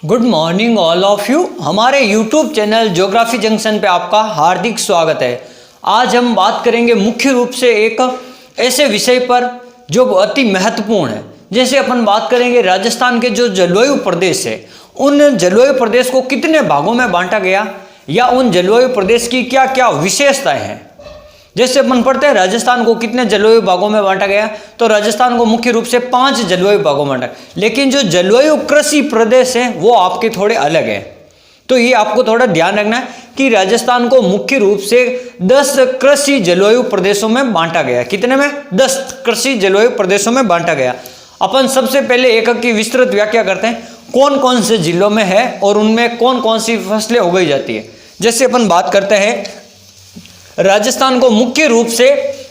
Good morning all of you. हमारे YouTube channel geography junction पे आपका हार्दिक स्वागत है। आज हम बात करेंगे मुख्य रूप से एक ऐसे विषय पर जो अति महत्वपूर्ण है। जैसे अपन बात करेंगे राजस्थान के जो जलवायु प्रदेश है, उन जलवायु प्रदेश को कितने भागों में बांटा गया या उन जलवायु प्रदेश की क्या क्या विशेषताएं हैं। जैसे अपन पढ़ते हैं राजस्थान को कितने जलवायु भागों में बांटा गया, तो राजस्थान को मुख्य रूप से 5 जलवायु भागों में बांटा, लेकिन जो जलवायु कृषि प्रदेश हैं वो आपके थोड़े अलग है। तो ये आपको थोड़ा ध्यान रखना है कि राजस्थान को मुख्य रूप से 10 कृषि जलवायु प्रदेशों में बांटा गया। कितने में? 10 कृषि जलवायु प्रदेशों में बांटा गया। अपन सबसे पहले एकक की विस्तृत व्याख्या करते हैं, कौन कौन से जिलों में है और उनमें कौन कौन सी फसलें उगाई जाती है। जैसे अपन बात करते हैं राजस्थान को मुख्य रूप से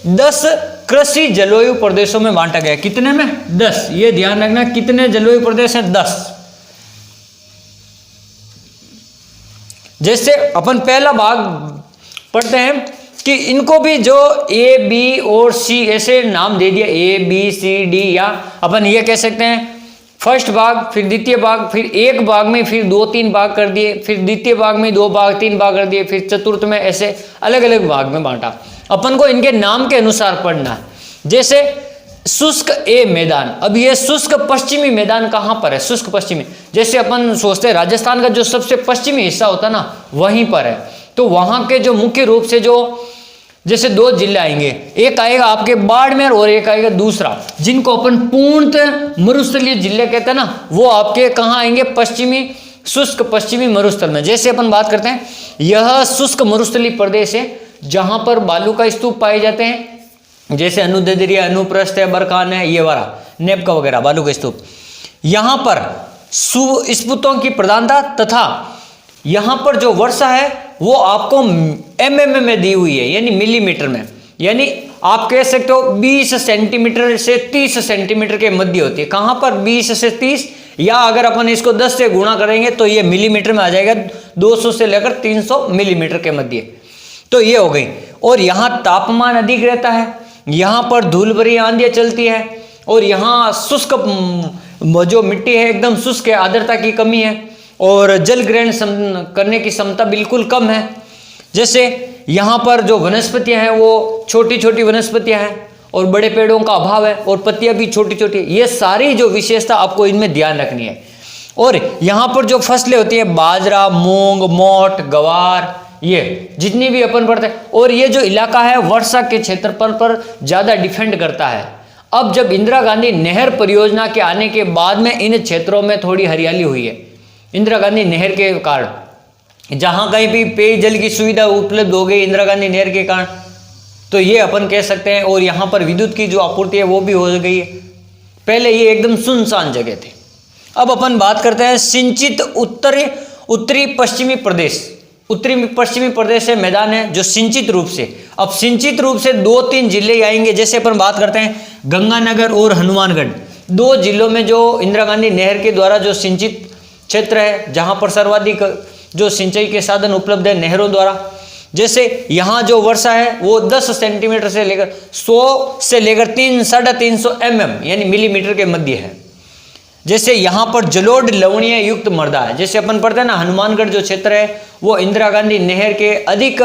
10 कृषि जलवायु प्रदेशों में बांटा गया। कितने में? 10। ये ध्यान रखना, कितने जलवायु प्रदेश हैं? 10। जैसे अपन पहला भाग पढ़ते हैं कि इनको भी जो ए बी और सी ऐसे नाम दे दिया, ए बी सी डी, या अपन ये कह सकते हैं फर्स्ट भाग, फिर द्वितीय भाग, फिर एक भाग में फिर 2-3 भाग कर दिए, फिर द्वितीय भाग में 2 भाग 3 भाग कर दिए, फिर चतुर्थ में ऐसे अलग अलग भाग में बांटा। अपन को इनके नाम के अनुसार पढ़ना है। जैसे शुष्क ए मैदान, अब ये शुष्क पश्चिमी मैदान कहाँ पर है? शुष्क पश्चिमी, जैसे अपन सोचते हैं राजस्थान का जो सबसे पश्चिमी हिस्सा होता है ना, वहीं पर है। तो वहाँ के जो मुख्य रूप से जो जैसे 2 जिले आएंगे, एक आएगा आपके बाड़मेर और एक आएगा दूसरा, जिनको अपन पूर्णतः मरुस्थलीय जिले कहते हैं ना, वो आपके कहाँ आएंगे? पश्चिमी, शुष्क पश्चिमी मरुस्थल में। जैसे अपन बात करते हैं, यह शुष्क मरुस्थलीय प्रदेश है जहां पर बालू का स्तूप पाए जाते हैं, जैसे अनुददरिया, अनुप्रस्थ है, बरखान है, ये वाला नेपका वगैरह बालू का स्तूप। यहां पर स्फुटों की प्रधानता तथा यहां पर जो वर्षा है वो आपको एमएम में दी हुई है, यानी मिलीमीटर में, यानी आप कह सकते हो 20 सेंटीमीटर से 30 सेंटीमीटर के मध्य होती है। कहां पर? 20 से 30, या अगर अपन इसको 10 से गुणा करेंगे तो ये मिलीमीटर में आ जाएगा, 200 से लेकर 300 मिलीमीटर के मध्य। तो ये हो गई। और यहाँ तापमान अधिक रहता है, यहाँ पर धूल भरी आंधियां चलती है, और यहाँ शुष्क जो मिट्टी है एकदम शुष्क है, आर्द्रता की कमी है, और जल ग्रहण करने की क्षमता बिल्कुल कम है। जैसे यहाँ पर जो वनस्पतियाँ हैं वो छोटी छोटी वनस्पतियाँ हैं, और बड़े पेड़ों का अभाव है, और पत्तियाँ भी छोटी छोटी। ये सारी जो विशेषता आपको इनमें ध्यान रखनी है। और यहाँ पर जो फसलें होती है, बाजरा, मूंग, मोट, गवार, ये जितनी भी अपन पढ़ते हैं। और ये जो इलाका है वर्षा के क्षेत्रफल पर ज़्यादा डिपेंड करता है। अब जब इंदिरा गांधी नहर परियोजना के आने के बाद में इन क्षेत्रों में थोड़ी हरियाली हुई है, इंदिरा गांधी नहर के कारण, जहां कहीं भी पेयजल की सुविधा उपलब्ध हो गई इंदिरा गांधी नहर के कारण, तो ये अपन कह सकते हैं। और यहाँ पर विद्युत की जो आपूर्ति है वो भी हो गई है। पहले ये एकदम सुनसान जगह थे। अब अपन बात करते हैं सिंचित उत्तरी पश्चिमी प्रदेश। उत्तरी पश्चिमी प्रदेश से मैदान है जो सिंचित रूप से, अब सिंचित रूप से 2-3 जिले आएंगे। जैसे अपन बात करते हैं गंगानगर और हनुमानगढ़, 2 जिलों में जो इंदिरा गांधी नहर के द्वारा जो सिंचित क्षेत्र है, जहां पर सर्वाधिक जो सिंचाई के साधन उपलब्ध है नहरों द्वारा। जैसे यहाँ जो वर्षा है वो 10 सेंटीमीटर से लेकर 100 से लेकर 300-350 mm यानी मिलीमीटर के मध्य है। जैसे यहाँ पर जलोढ़ लवणीय युक्त मृदा है। जैसे अपन पढ़ते हैं ना, हनुमानगढ़ जो क्षेत्र है वो इंदिरा गांधी नहर के अधिक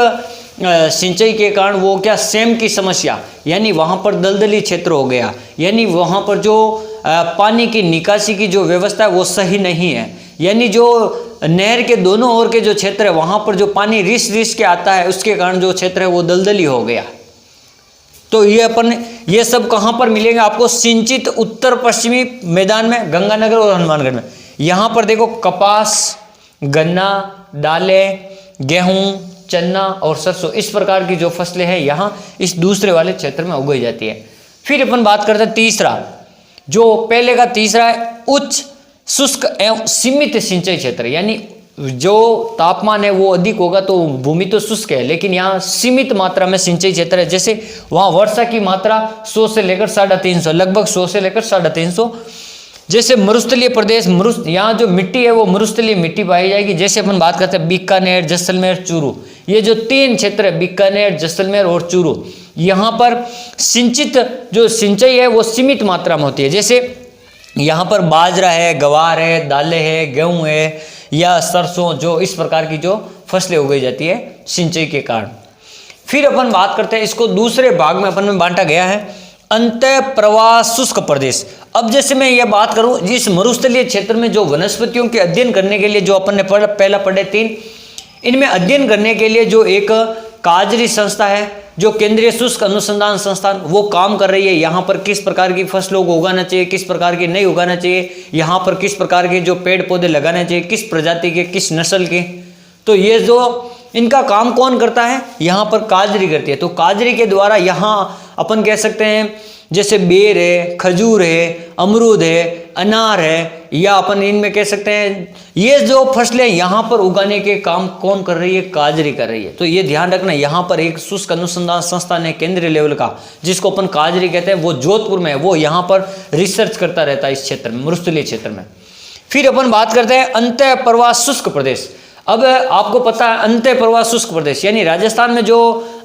सिंचाई के कारण वो क्या, सेम की समस्या, यानी वहाँ पर दलदली क्षेत्र हो गया, यानी वहाँ पर जो पानी की निकासी की जो व्यवस्था है वो सही नहीं है, यानी जो नहर के दोनों ओर के जो क्षेत्र है वहाँ पर जो पानी रिस के आता है उसके कारण जो क्षेत्र है वो दलदली हो गया। तो ये अपन ये सब कहाँ पर मिलेंगे आपको? सिंचित उत्तर पश्चिमी मैदान में, गंगानगर और हनुमानगढ़ में। यहाँ पर देखो कपास, गन्ना, दालें, गेहूं, चना और सरसों, इस प्रकार की जो फसलें हैं यहाँ इस दूसरे वाले क्षेत्र में उगाई जाती है। फिर अपन बात करते हैं तीसरा, जो पहले का तीसरा है उच्च शुष्क एवं सीमित सिंचाई क्षेत्र, यानी जो तापमान है वो अधिक होगा तो भूमि तो शुष्क है, लेकिन यहाँ सीमित मात्रा में सिंचाई क्षेत्र है। जैसे वहाँ वर्षा की मात्रा 100 से लेकर 350, लगभग 100 से लेकर 350। जैसे मरुस्थलीय प्रदेश, यहाँ जो मिट्टी है वो मरुस्थलीय मिट्टी पाई जाएगी। जैसे अपन बात करते हैं बीकानेर, जैसलमेर, चूरू, ये जो 3 क्षेत्र है बीकानेर, जैसलमेर और चूरू, यहाँ पर सिंचित जो सिंचाई है वो सीमित मात्रा में होती है। जैसे यहाँ पर बाजरा है, गवार है, दालें है, गेहूं है या सरसों, जो इस प्रकार की जो फसलें उगाई जाती है सिंचाई के कारण। फिर अपन बात करते हैं, इसको दूसरे भाग में अपन में बांटा गया है, अंतः प्रवाह शुष्क प्रदेश। अब जैसे मैं ये बात करूं, जिस मरुस्थलीय क्षेत्र में जो वनस्पतियों के अध्ययन करने के लिए जो अपन ने पहला पढ़े 3, इनमें अध्ययन करने के लिए जो एक काजरी संस्था है, जो केंद्रीय शुष्क अनुसंधान संस्थान, वो काम कर रही है। यहाँ पर किस प्रकार की फसलों को उगाना चाहिए, किस प्रकार की नहीं उगाना चाहिए, यहाँ पर किस प्रकार के जो पेड़ पौधे लगाने चाहिए, किस प्रजाति के, किस नस्ल के, तो ये जो इनका काम कौन करता है, यहाँ पर काजरी करती है। तो काजरी के द्वारा यहाँ अपन कह सकते हैं जैसे बेर है, खजूर है, अमरूद है, अनार है, या अपन इनमें कह सकते हैं ये जो फसलें यहाँ पर उगाने के काम कौन कर रही है, काजरी कर रही है। तो ये ध्यान रखना, यहाँ पर एक शुष्क अनुसंधान संस्थान है केंद्रीय लेवल का, जिसको अपन काजरी कहते हैं, वो जोधपुर में है, वो यहाँ पर रिसर्च करता रहता है इस क्षेत्र में, मरुस्थलीय क्षेत्र में। फिर अपन बात करते हैं अंतः प्रवाह शुष्क प्रदेश। अब आपको पता है अंतः प्रवाह शुष्क प्रदेश, यानी राजस्थान में जो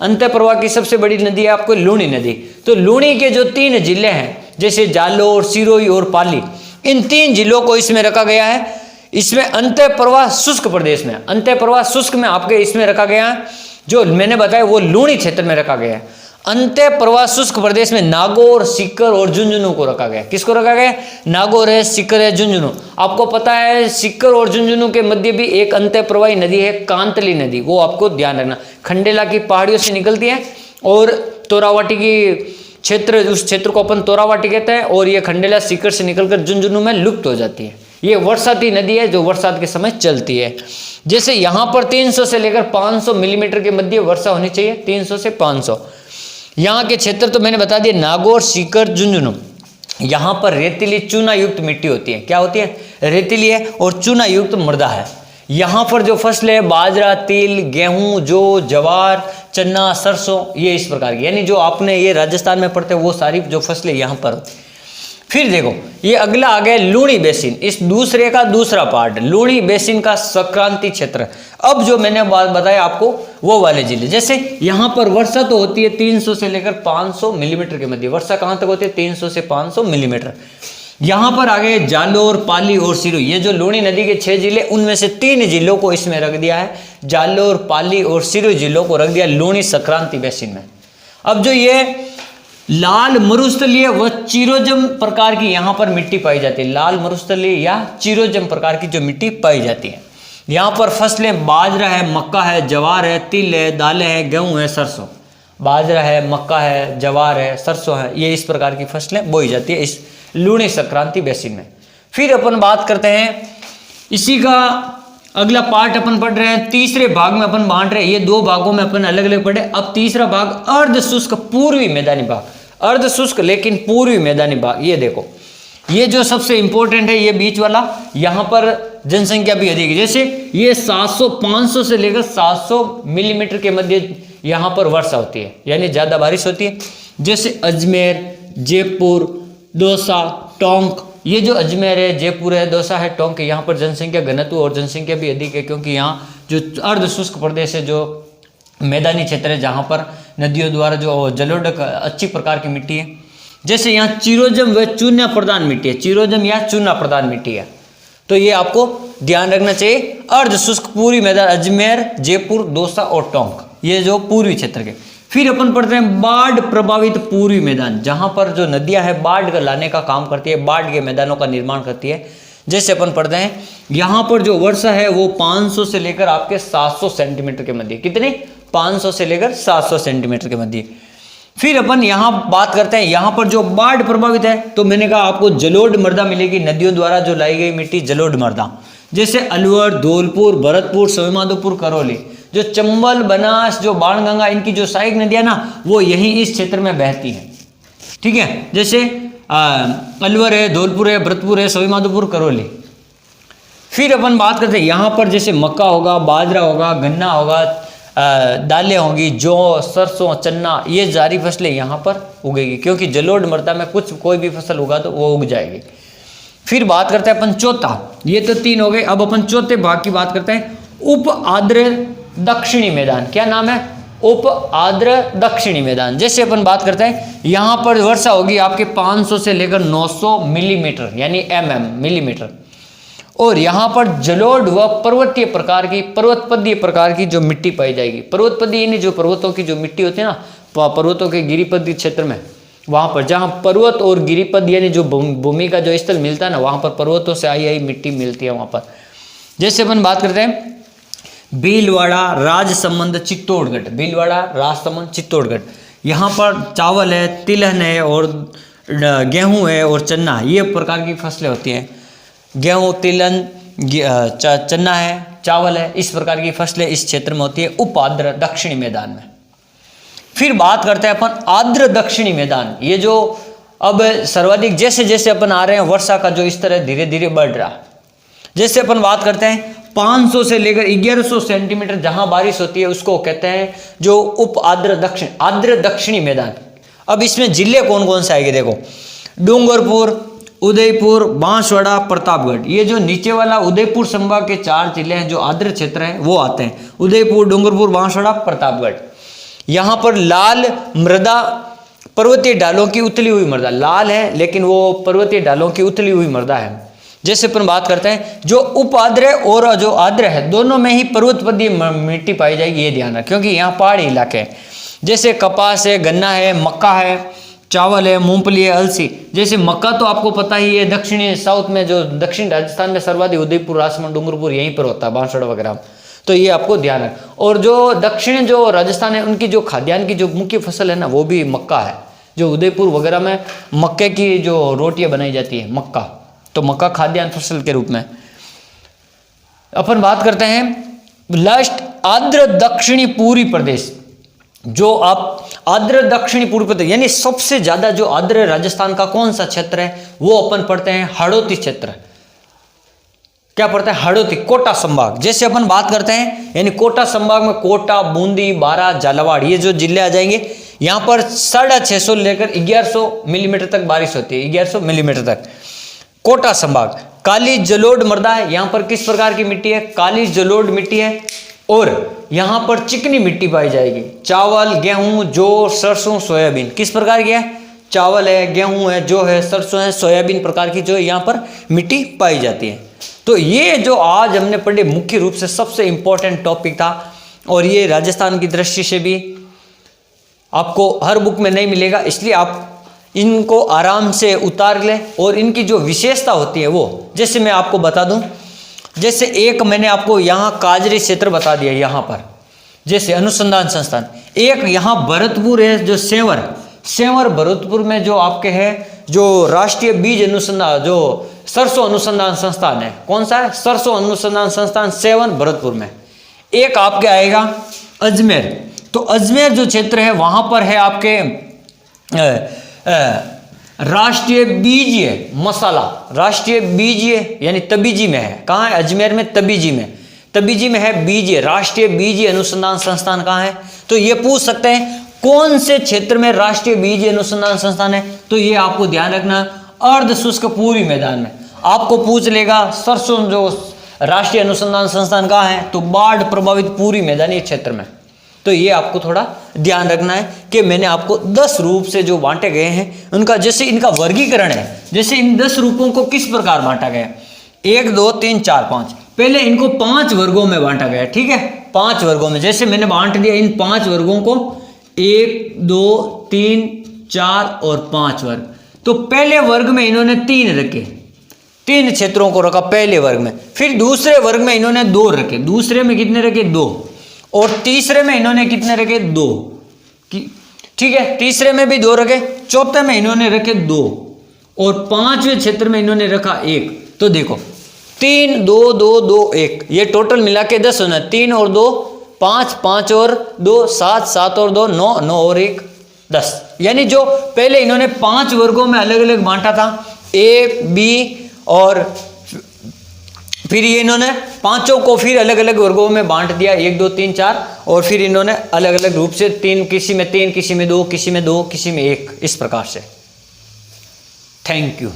अंतः प्रवाह की सबसे बड़ी नदी है आपको लूणी नदी। तो लूणी के जो 3 जिले हैं, जैसे जालोर, सिरोही और पाली, इन 3 जिलों को इसमें रखा गया है। इसमें अंतः प्रवाह शुष्क प्रदेश में, अंतः प्रवाह शुष्क में आपके इसमें रखा गया है, जो मैंने बताया वो लूणी क्षेत्र में रखा गया है। अंतः प्रवाह शुष्क प्रदेश में नागौर, सीकर और झुंझुनू को रखा गया। किसको रखा गया? नागौर है, सीकर है, झुंझुनू। आपको पता है सीकर और झुंझुनू के मध्य भी एक अंतः प्रवाही नदी है, कांतली नदी, वो आपको ध्यान रखना। खंडेला की पहाड़ियों से निकलती है और तोरावाटी की क्षेत्र, उस क्षेत्र को अपन तोरावाटी कहते हैं, और ये खंडेला सीकर से निकलकर झुंझुनू में लुप्त हो जाती है। ये वर्षाती नदी है जो बरसात के समय चलती है। जैसे यहाँ पर 300 से लेकर 500 मिलीमीटर के मध्य वर्षा होनी चाहिए, 300 से 500। यहाँ के क्षेत्र तो मैंने बता दिया, नागौर, सीकर, झुंझुनू। यहाँ पर रेतीली चूना युक्त मिट्टी होती है। क्या होती है? रेतीली है और चूना युक्त मृदा है। यहाँ पर जो फसल है बाजरा, तिल, गेहूं, जौ, जवार, चना, सरसों, ये इस प्रकार की, यानी जो आपने ये राजस्थान में पढ़ते वो सारी जो फसलें यहाँ पर होती। फिर देखो ये अगला आ गया लूणी बेसिन, इस दूसरे का दूसरा पार्ट, लूणी बेसिन का संक्रांति क्षेत्र। अब जो मैंने बात बताया आपको वो वाले जिले, जैसे यहाँ पर वर्षा तो होती है 300 से लेकर 500 मिलीमीटर के मध्य। वर्षा कहाँ तक होती है? 300 से 500 मिलीमीटर। यहाँ पर आ गए जालोर, पाली और सिरोही। ये जो लूणी नदी के 6 जिले, उनमें से 3 जिलों को इसमें रख दिया है, जालोर, पाली और सिरोही जिलों को रख दिया लूणी संक्रांति बेसिन में। अब जो ये लाल मरुस्थलीय व चिरोजम प्रकार की यहाँ पर मिट्टी पाई जाती है, लाल मरुस्थलीय या चिरोजम प्रकार की जो मिट्टी पाई जाती है। यहाँ पर फसलें बाजरा है, मक्का है, जवार है, तिल है, दालें हैं, गेहूं है, सरसों। बाजरा है, मक्का है, जवार है, सरसों है, ये इस प्रकार की फसलें बोई जाती है इस लूणी संक्रांति बेसिन में। फिर अपन बात करते हैं, इसी का अगला पार्ट अपन पढ़ रहे हैं, तीसरे भाग में अपन बांट रहे हैं। ये 2 भागों में अपन अलग अलग पढ़े। अब तीसरा भाग अर्ध शुष्क पूर्वी मैदानी भाग, अर्ध शुष्क लेकिन पूर्वी मैदानी भाग। ये देखो, ये जो सबसे इंपॉर्टेंट है ये बीच वाला, यहाँ पर जनसंख्या भी अधिक है। जैसे ये 500 से लेकर 700 मिलीमीटर के मध्य यहाँ पर वर्षा होती है, यानी ज्यादा बारिश होती है। जैसे अजमेर, जयपुर, दौसा, टोंक, ये जो अजमेर है, जयपुर है, दौसा है, टोंक है, यहाँ पर जनसंख्या घनत्व और जनसंख्या भी अधिक है, क्योंकि यहाँ जो अर्ध शुष्क प्रदेश है, जो मैदानी क्षेत्र है, जहाँ पर नदियों द्वारा जो जलोढ़ अच्छी प्रकार की मिट्टी है। जैसे यहाँ चिरोजम व चूना प्रधान मिट्टी है, चिरोजम या चूना प्रधान मिट्टी है, तो ये आपको ध्यान रखना चाहिए। अर्ध शुष्क पूर्वी मैदान अजमेर, जयपुर, दौसा और टोंक, ये जो पूर्वी क्षेत्र के। फिर अपन पढ़ते हैं बाढ़ प्रभावित पूर्वी मैदान, जहां पर जो नदियां हैं बाढ़ लाने का काम करती है, बाढ़ के मैदानों का निर्माण करती है। जैसे अपन पढ़ते हैं यहाँ पर जो वर्षा है वो 500 से लेकर आपके 700 सेंटीमीटर के मध्य। कितनी? 500 से लेकर 700 सेंटीमीटर के मध्य। फिर अपन यहाँ बात करते हैं, यहाँ पर जो बाढ़ प्रभावित है, तो मैंने कहा आपको जलोढ़ मृदा मिलेगी, नदियों द्वारा जो लाई गई मिट्टी जलोढ़ मृदा। जैसे अलवर, धौलपुर, भरतपुर, सवाईमाधोपुर, करौली, जो चंबल, बनास, जो बाणगंगा, इनकी जो सहायक नदियां ना, वो यहीं इस क्षेत्र में बहती हैं। ठीक है, जैसे अलवर है, धौलपुर है, भरतपुर है, सवाईमाधोपुर, करौली। फिर अपन बात करते हैं यहाँ पर जैसे मक्का होगा, बाजरा होगा, गन्ना होगा, दालें होंगी, जौ, सरसों, चन्ना, ये सारी फसलें यहाँ पर उगेगी, क्योंकि जलोढ़ मृदा में कोई भी फसल उगा तो वो उग जाएगी। फिर बात करते हैं अपन चौथा, ये तो 3 हो गए। अब अपन चौथे भाग की बात करते हैं, उप आर्द्र दक्षिणी मैदान। क्या नाम है? उप आर्द्र दक्षिणी मैदान। जैसे अपन बात करते हैं, यहाँ पर वर्षा होगी आपके 500 से लेकर 900 मिलीमीटर यानी मिलीमीटर। और यहाँ पर जलोढ़ व पर्वतीय प्रकार की, पर्वतपदीय प्रकार की जो मिट्टी पाई जाएगी। पर्वतपदीय यानी जो पर्वतों की जो मिट्टी होती है ना, पर्वतों के गिरिपद क्षेत्र में, वहाँ पर जहाँ पर्वत और गिरिपद यानी जो भूमि का जो स्थल मिलता है ना, वहाँ पर पर्वतों से आई मिट्टी मिलती है वहाँ पर। जैसे अपन बात करते हैं भीलवाड़ा राजसमंद चित्तौड़गढ़, भीलवाड़ा राजसमंद चित्तौड़गढ़, यहाँ पर चावल है, तिलहन है और गेहूँ है और चन्ना, ये प्रकार की फसलें होती हैं। गेहूँ, तिलहन, चन्ना है, चावल है, इस प्रकार की फसलें इस क्षेत्र में होती है उप आर्द्र दक्षिणी मैदान में। फिर बात करते हैं अपन आर्द्र दक्षिणी मैदान। ये जो अब सर्वाधिक जैसे जैसे अपन आ रहे हैं, वर्षा का जो स्तर है धीरे धीरे बढ़ रहा। जैसे अपन बात करते हैं 500 से लेकर 1100 सेंटीमीटर जहां बारिश होती है उसको कहते हैं जो उप आर्द्र दक्षिणी मैदान। अब इसमें जिले कौन कौन से आएंगे देखो, डूंगरपुर, उदयपुर, बांसवाड़ा, प्रतापगढ़। ये जो नीचे वाला उदयपुर संभाग के 4 जिले हैं जो आर्द्र क्षेत्र हैं वो आते हैं, उदयपुर, डूंगरपुर, बांसवाड़ा, प्रतापगढ़। यहाँ पर लाल मृदा, पर्वतीय ढालों की उतली हुई मृदा, लाल है लेकिन वो पर्वतीय ढालों की उतली हुई मृदा है। जैसे अपन बात करते हैं जो उप आर्द्र और जो आर्द्र है दोनों में ही पर्वतपदीय मिट्टी पाई जाएगी, ये ध्यान रखें क्योंकि यहाँ पहाड़ी इलाके हैं। जैसे कपास है, गन्ना है, मक्का है, चावल है, मूंगफली है, अलसी। जैसे मक्का तो आपको पता ही है, दक्षिणी साउथ में जो दक्षिण राजस्थान में सर्वाधिक उदयपुर, राजसमंद, डूंगरपुर यहीं पर होता है, बांसवाड़ा वगैरह, तो ये आपको ध्यान है। और जो दक्षिण जो राजस्थान है उनकी जो खाद्यान्न की जो मुख्य फसल है ना वो भी मक्का है। जो उदयपुर वगैरह में मक्के की जो रोटियां बनाई जाती है, मक्का, तो मक्का खाद्यान्न फसल के रूप में। अपन बात करते हैं लास्ट आर्द्र दक्षिणी पूर्वी प्रदेश। जो आप आर्द्र दक्षिणी पूर्वी प्रदेश यानी सबसे ज्यादा जो आर्द्र राजस्थान का कौन सा क्षेत्र है वो अपन पढ़ते हैं हाड़ौती क्षेत्र। क्या पढ़ते हैं? हाड़ौती, कोटा संभाग। जैसे अपन बात करते हैं यानी कोटा संभाग में कोटा, बूंदी, बारां, झालावाड़ ये जो जिले आ जाएंगे। यहाँ पर 650 लेकर 1100 मिलीमीटर तक बारिश होती है, 1100 मिलीमीटर तक। कोटा संभाग काली जलोढ़ मृदा है, यहाँ पर किस प्रकार की मिट्टी है? काली जलोढ़ मिट्टी है और यहाँ पर चिकनी मिट्टी पाई जाएगी। चावल, गेहूं, जौ, सरसों, सोयाबीन किस प्रकार की है? चावल है, गेहूं है, जौ है, सरसों है, सोयाबीन प्रकार की जो यहाँ पर मिट्टी पाई जाती है। तो ये जो आज हमने पढ़े मुख्य रूप से सबसे इंपॉर्टेंट टॉपिक था और ये राजस्थान की दृष्टि से भी आपको हर बुक में नहीं मिलेगा, इसलिए आप इनको आराम से उतार लें। और इनकी जो विशेषता होती है वो, जैसे मैं आपको बता दूं, जैसे एक मैंने आपको यहाँ काजरी क्षेत्र बता दिया, यहाँ पर जैसे अनुसंधान संस्थान, एक यहाँ भरतपुर है जो सेंवर भरतपुर में जो आपके है जो राष्ट्रीय बीज अनुसंधान जो सरसों अनुसंधान संस्थान है, कौन सा है? सरसों अनुसंधान संस्थान सेवन भरतपुर में। एक आपके आएगा अजमेर, तो अजमेर जो क्षेत्र है वहां पर है आपके राष्ट्रीय बीजीय मसाला, राष्ट्रीय बीजीय यानी तबीजी में है। कहाँ है? अजमेर में, तबीजी में है बीजीय, राष्ट्रीय बीजीय अनुसंधान संस्थान कहाँ है? तो ये पूछ सकते हैं कौन से क्षेत्र में राष्ट्रीय बीजीय अनुसंधान संस्थान है, तो ये आपको ध्यान रखना अर्ध शुष्क पूर्वी मैदान में। आपको पूछ लेगा सरसों जो राष्ट्रीय अनुसंधान संस्थान कहाँ है, तो बाढ़ प्रभावित पूर्वी मैदानी क्षेत्र में। तो ये आपको थोड़ा ध्यान रखना है कि मैंने आपको 10 रूप से जो बांटे गए हैं उनका जैसे इनका वर्गीकरण है, जैसे इन 10 रूपों को किस प्रकार बांटा गया, 1 2 3 4 5। पहले इनको 5 वर्गों में बांटा गया, ठीक है, 5 वर्गों में। जैसे मैंने बांट दिया इन 5 वर्गों को 1 2 3 4 और 5 वर्ग। तो पहले वर्ग में इन्होंने 3 रखे, 3 क्षेत्रों को रखा पहले वर्ग में। फिर दूसरे वर्ग में इन्होंने 2 रखे, दूसरे में कितने रखे? 2। और तीसरे में इन्होंने कितने रखे? 2, ठीक है, तीसरे में भी 2 रखे, चौथे में इन्होंने रखे 2 और 5वें क्षेत्र में इन्होंने रखा 1। तो देखो 3 2 2 2 1, ये टोटल मिला के 10 होना, 3 और 2 5, 5 और 2 7, 7 और 2 9, 9 और 1 10। यानी जो पहले इन्होंने 5 वर्गों में अलग अलग बांटा था, ए बी, और फिर ये इन्होंने पांचों को फिर अलग अलग वर्गों में बांट दिया, 1 2 3 4, और फिर इन्होंने अलग अलग रूप से 3, किसी में 3, किसी में 2, किसी में 2, किसी में 1, इस प्रकार से। Thank you.